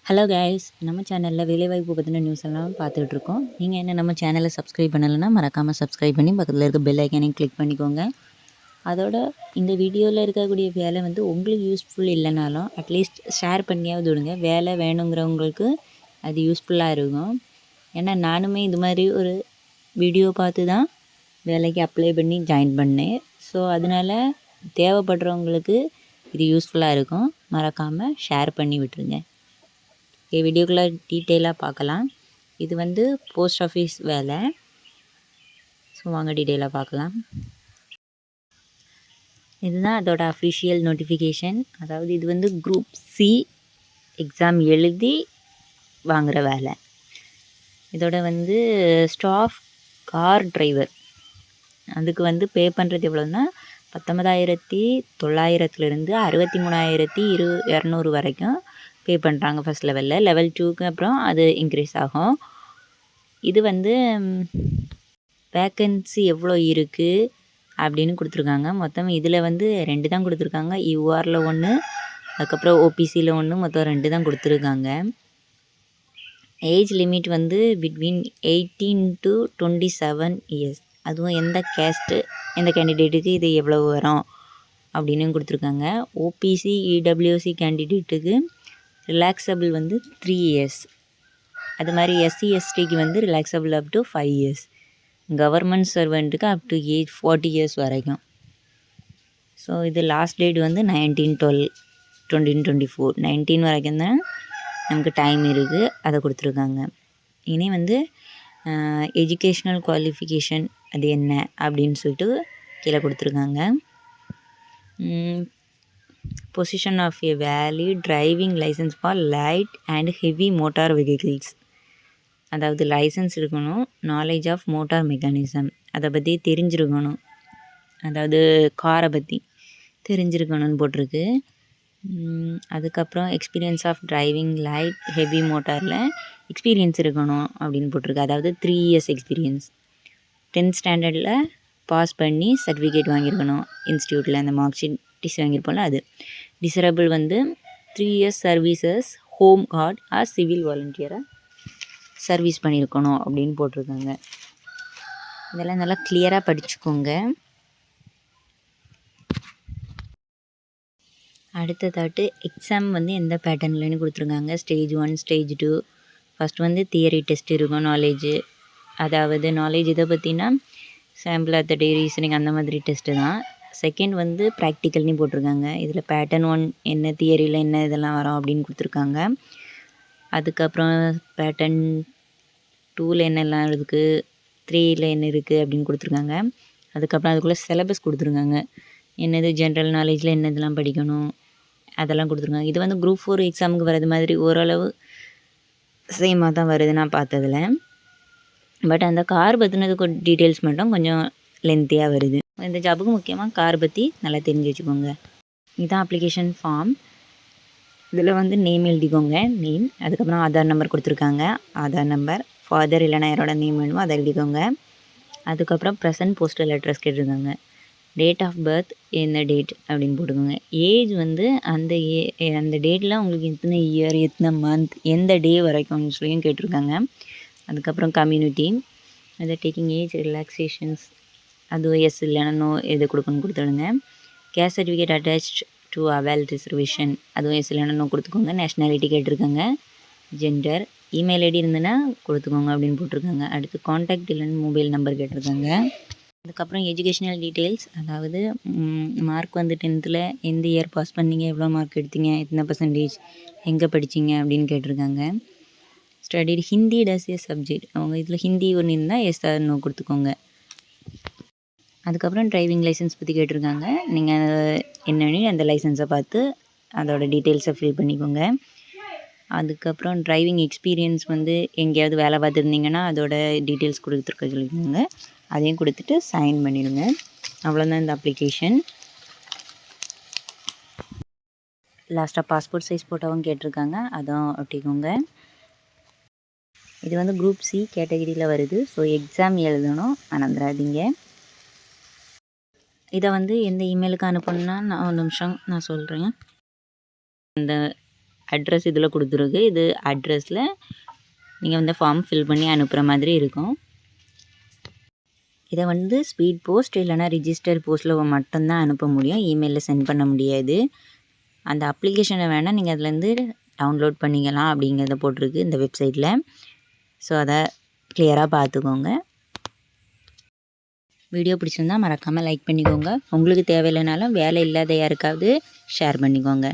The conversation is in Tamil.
ஹலோ கைஸ், நம்ம சேனலில் வேலைவாய்ப்பு பற்றின நியூஸ் எல்லாம் பார்த்துட்ருக்கோம். நீங்கள் என்ன நம்ம சேனலை சப்ஸ்கிரைப் பண்ணலைன்னா மறக்காமல் சப்ஸ்கிரைப் பண்ணி பக்கத்தில் இருக்க பெல் ஐக்கானையும் கிளிக் பண்ணிக்கோங்க. அதோட இந்த வீடியோவில் இருக்கக்கூடிய வேலை வந்து உங்களுக்கு யூஸ்ஃபுல் இல்லைனாலும் அட்லீஸ்ட் ஷேர் பண்ணியாவது விடுங்க. வேலை வேணுங்கிறவங்களுக்கு அது யூஸ்ஃபுல்லாக இருக்கும். ஏன்னா நானுமே இது மாதிரி ஒரு வீடியோ பார்த்து தான் வேலைக்கு அப்ளை பண்ணி ஜாயின் பண்ணேன். ஸோ அதனால் தேவைப்படுறவங்களுக்கு இது யூஸ்ஃபுல்லாக இருக்கும். மறக்காமல் ஷேர் பண்ணி விட்டுருங்க. வீடியோக்குள்ளே டீட்டெயிலாக பார்க்கலாம். இது வந்து போஸ்ட் ஆஃபீஸ் வேலை. ஸோ வாங்க டீட்டெயிலாக பார்க்கலாம். இதுதான் அதோட அஃபிஷியல் நோட்டிஃபிகேஷன். அதாவது இது வந்து குரூப் சி எக்ஸாம் எழுதி வாங்குகிற வேலை. இதோட வந்து ஸ்டாஃப் கார் டிரைவர் அதுக்கு வந்து பே பண்ணுறது எவ்வளோன்னா 19,900 63,200 வரைக்கும் பே பண்ணுறாங்க ஃபஸ்ட் லெவலில். லெவல் 2க்கு அப்புறம் அது இன்க்ரீஸ் ஆகும். இது வந்து வேக்கன்சி எவ்வளோ இருக்குது அப்படின்னு கொடுத்துருக்காங்க. மொத்தம் இதில் வந்து 2 தான் கொடுத்துருக்காங்க. யூஆரில் 1, அதுக்கப்புறம் ஓபிசியில் 1, மொத்தம் 2 தான் கொடுத்துருக்காங்க. ஏஜ் லிமிட் வந்து பிட்வீன் 18 to 27 இயர்ஸ். அதுவும் எந்த கேஸ்ட்டு எந்த கேண்டிடேட்டுக்கு இது எவ்வளோ வரும் அப்படின்னு கொடுத்துருக்காங்க. ஓபிசி இடபிள்யூசி கேண்டிடேட்டுக்கு ரிலாக்ஸபிள் வந்து 3 இயர்ஸ். அது மாதிரி எஸ்சி எஸ்டிக்கு வந்து relaxable up to 5 years. Government சர்வெண்ட்டுக்கு அப் டு ஏஜ் 40 இயர்ஸ் வரைக்கும். ஸோ இது லாஸ்ட் டேட் வந்து 19/12/2024 19 வரைக்கும் தான் நமக்கு டைம் இருக்குது. அதை கொடுத்துருக்காங்க. இனி வந்து எஜுகேஷ்னல் குவாலிஃபிகேஷன் அது என்ன அப்படின்னு சொல்லிட்டு கீழே கொடுத்துருக்காங்க. Possession of a valid driving licence for light and heavy motor vehicles. அதாவது லைசன்ஸ் இருக்கணும், நாலேஜ் ஆஃப் மோட்டார் மெக்கானிசம் அதை பற்றி தெரிஞ்சிருக்கணும், அதாவது காரை பற்றி தெரிஞ்சிருக்கணும்னு போட்டிருக்கு. அதுக்கப்புறம் experience of driving light heavy மோட்டாரில் எக்ஸ்பீரியன்ஸ் இருக்கணும் அப்படின்னு போட்டிருக்கு. அதாவது 3 இயர்ஸ் எக்ஸ்பீரியன்ஸ். 10th ஸ்டாண்டர்டில் பாஸ் பண்ணி சர்டிஃபிகேட் வாங்கியிருக்கணும் இன்ஸ்டியூட்டில். அந்த மார்க் ஷீட் டிசி வாங்கியிருப்போம்ல அது. டிசரபிள் வந்து 3 years services home guard or civil வாலண்டியராக சர்வீஸ் பண்ணியிருக்கணும் அப்படின்னு போட்டிருக்காங்க. இதெல்லாம் நல்லா கிளியராக படிச்சுக்கோங்க. அடுத்ததாட்டு எக்ஸாம் வந்து எந்த பேட்டர்ன்லன்னு கொடுத்துருக்காங்க. Stage 1 stage 2. ஃபஸ்ட் வந்து தியரி டெஸ்ட் இருக்கும், நாலேஜு. அதாவது நாலேஜ் இதை பற்றினா sample of the day, reasoning அந்த மாதிரி டெஸ்ட்டு தான். செகண்ட் வந்து ப்ராக்டிக்கல்னு போட்டிருக்காங்க. இதில் பேட்டர்ன் 1 என்ன, தியரியில் என்ன இதெல்லாம் வரும் அப்படின்னு கொடுத்துருக்காங்க. அதுக்கப்புறம் பேட்டர்ன் 2ல் என்னெல்லாம் இருக்குது, 3ல் என்ன இருக்குது அப்படின்னு கொடுத்துருக்காங்க. அதுக்கப்புறம் அதுக்குள்ளே சிலபஸ் கொடுத்துருக்காங்க. என்னது ஜென்ரல் நாலேஜில் என்ன இதெல்லாம் படிக்கணும் அதெல்லாம் கொடுத்துருக்காங்க. இது வந்து குரூப் 4 எக்ஸாமுக்கு வர்றது மாதிரி ஓரளவு சேமாக தான் வருது நான் பார்த்ததில். பட் அந்த கார் பற்றினதுக்கு டீட்டெயில்ஸ் மட்டும் கொஞ்சம் லென்த்தியாக வருது. இந்த ஜாபுக்கு முக்கியமாக கார் பற்றி நல்லா தெரிஞ்சு வச்சுக்கோங்க. இதுதான் அப்ளிகேஷன் ஃபார்ம். இதில் வந்து நேம் எழுதிக்கோங்க, நேம். அதுக்கப்புறம் ஆதார் நம்பர் கொடுத்துருக்காங்க, ஆதார் நம்பர். ஃபாதர் இல்லைனா யாரோட நேம் வேணுமோ அதை எழுதிக்கோங்க. அதுக்கப்புறம் ப்ரெசன்ட் போஸ்டல் அட்ரஸ் கேட்டிருக்காங்க. டேட் ஆஃப் பர்த் என்ன டேட் அப்படின்னு போட்டுக்கோங்க. ஏஜ் வந்து அந்த டேட்டில் உங்களுக்கு எத்தனை இயர், எத்தனை மந்த், எந்த டே வரைக்கும்னு சொல்லியும் கேட்டிருக்காங்க. அதுக்கப்புறம் கம்யூனிட்டி, அதை டேக்கிங் ஏஜ் ரிலாக்ஸேஷன்ஸ் அது எஸ் இல்லைன்னா நோ எது கொடுக்கணும்னு கொடுத்துடுங்க. Caste certificate attach to avail reservation அதுவும் எஸ் இல்லைன்னா நோ கொடுத்துக்கோங்க. நேஷ்னாலிட்டி கேட்டிருக்காங்க. ஜெண்டர், இமெயில் ஐடி இருந்ததுன்னா கொடுத்துக்கோங்க அப்படின்னு போட்டிருக்காங்க. அடுத்து காண்டாக்ட் இல்லைன்னு மொபைல் நம்பர் கேட்டிருக்காங்க. அதுக்கப்புறம் எஜுகேஷ்னல் டீட்டெயில்ஸ், அதாவது மார்க் வந்து 10th எந்த இயர் பாஸ் பண்ணீங்க, எவ்வளோ மார்க் எடுத்தீங்க, எத்தனை பர்சன்டேஜ், எங்கே படித்தீங்க அப்படின்னு கேட்டிருக்காங்க. ஸ்டடிட் ஹிந்தி டஸ் ஏ சப்ஜெக்ட், அவங்க இதில் ஹிந்தி ஒன்று இருந்தால் எஸ் ஆர் நோ கொடுத்துக்கோங்க. அதுக்கப்புறம் டிரைவிங் லைசன்ஸ் பற்றி கேட்டிருக்காங்க. நீங்கள் என்னன்னு அந்த லைசன்ஸை பார்த்து அதோட டீட்டெயில்ஸை ஃபில் பண்ணிக்கோங்க. அதுக்கப்புறம் டிரைவிங் எக்ஸ்பீரியன்ஸ் வந்து எங்கேயாவது வேலை பார்த்துருந்தீங்கன்னா அதோட டீட்டெயில்ஸ் கொடுத்துருக்க சொல்லியிருக்காங்க. அதையும் கொடுத்துட்டு சைன் பண்ணிடுங்க. அவ்வளோதான் இந்த அப்ளிகேஷன். லாஸ்ட்டாக பாஸ்போர்ட் சைஸ் ஃபோட்டோவும் கேட்டிருக்காங்க, அதுவும் ஒட்டிக்கோங்க. இது வந்து குரூப் சி கேட்டகிரியில் வருது. ஸோ எக்ஸாம் எழுதணும், மறந்துடாதீங்க. இதை வந்து எந்த இமெயிலுக்கு அனுப்பணுன்னா நான் ஒரு நிமிஷம் நான் சொல்கிறேன். இந்த அட்ரஸ் இதில் கொடுத்துருக்கு. இது அட்ரஸில் நீங்கள் வந்து ஃபார்ம் ஃபில் பண்ணி அனுப்புகிற மாதிரி இருக்கும். இதை வந்து ஸ்பீட் போஸ்ட் இல்லைனா ரிஜிஸ்டர் போஸ்ட்டில் மட்டும்தான் அனுப்ப முடியும். இமெயிலில் சென்ட் பண்ண முடியாது. அந்த அப்ளிகேஷனை வேணால் நீங்கள் அதுலேருந்து டவுன்லோட் பண்ணிக்கலாம் அப்படிங்கிறத போட்டிருக்கு இந்த வெப்சைட்டில். ஸோ அதை கிளியராக பார்த்துக்கோங்க. வீடியோ பிடிச்சிருந்தால் மறக்காமல் லைக் பண்ணிக்கோங்க. உங்களுக்கு தேவையில்லைனாலும் வேலை இல்லாத யாருக்காவது ஷேர் பண்ணிக்கோங்க.